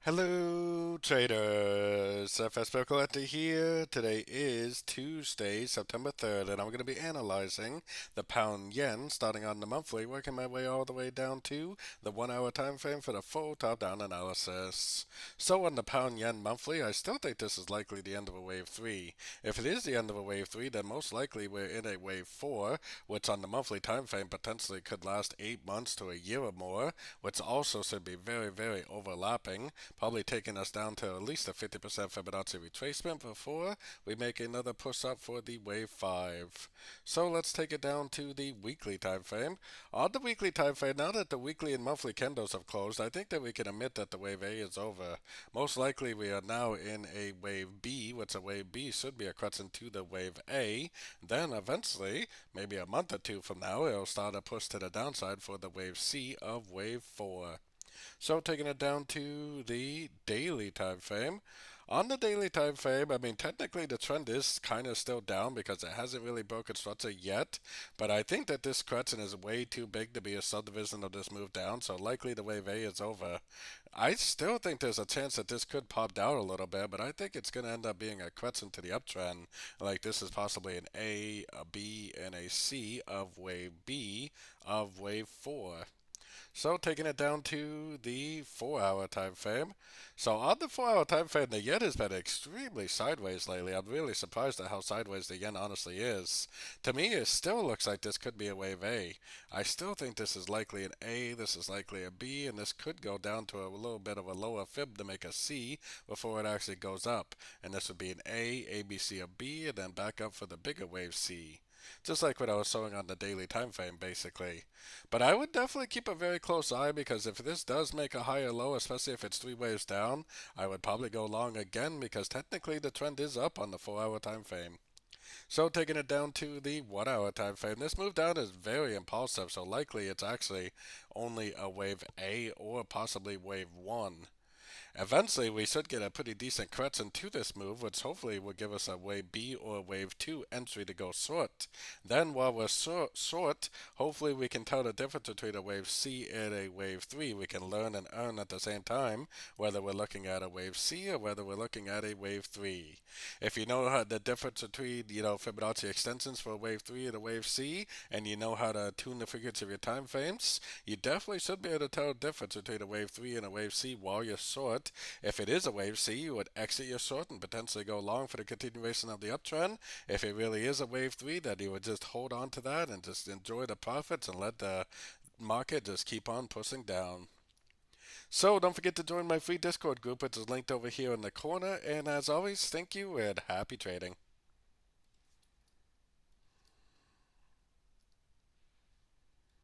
Hello, traders. FX Pip Collector here. Today is Tuesday, September 3rd, and I'm going to be analyzing the pound yen starting on the monthly, working my way all the way down to the 1 hour time frame for the full top down analysis. So, on the pound yen monthly, I still think this is likely the end of a wave 3. If it is the end of a wave 3, then most likely we're in a wave 4, which on the monthly time frame potentially could last 8 months to a year or more, which also should be very, very overlapping, probably taking us down to at least a 50% Fibonacci retracement before we make another push up for the wave 5. So let's take it down to the weekly time frame. On the weekly time frame, now that the weekly and monthly candles have closed, I think that we can admit that the wave A is over. Most likely we are now in a wave B, which a wave B should be a correction to the wave A. Then eventually, maybe a month or two from now, it'll start a push to the downside for the wave C of wave 4. So taking it down to the daily time frame. On the daily time frame, I mean, technically the trend is kind of still down because it hasn't really broken structure yet. But I think that this correction is way too big to be a subdivision of this move down. So likely the wave A is over. I still think there's a chance that this could pop down a little bit, but I think it's going to end up being a correction to the uptrend. Like this is possibly an A, a B, and a C of wave B of wave 4. So taking it down to the 4 hour time frame. So on the 4 hour time frame, the yen has been extremely sideways lately. I'm really surprised at how sideways the yen honestly is. To me, it still looks like this could be a wave A. I still think this is likely an A, this is likely a B, and this could go down to a little bit of a lower fib to make a C before it actually goes up. And this would be an A, B, C, a B, and then back up for the bigger wave C. Just like what I was showing on the daily time frame, basically. But I would definitely keep a very close eye because if this does make a higher low, especially if it's 3 waves down, I would probably go long again because technically the trend is up on the 4 hour time frame. So taking it down to the 1 hour time frame, this move down is very impulsive, so likely it's actually only a wave A or possibly wave 1. Eventually, we should get a pretty decent correction to this move, which hopefully will give us a wave B or wave 2 entry to go short. Then, while we're short, hopefully we can tell the difference between a wave C and a wave 3. We can learn and earn at the same time whether we're looking at a wave C or whether we're looking at a wave 3. If you know how the difference between, Fibonacci extensions for a wave 3 and a wave C, and you know how to tune the frequency of your time frames, you definitely should be able to tell the difference between a wave 3 and a wave C while you're short. If it is a wave C, you would exit your short and potentially go long for the continuation of the uptrend. If it really is a wave 3, then you would just hold on to that and just enjoy the profits and let the market just keep on pushing down. So don't forget to join my free Discord group, which is linked over here in the corner. And as always, thank you and happy trading.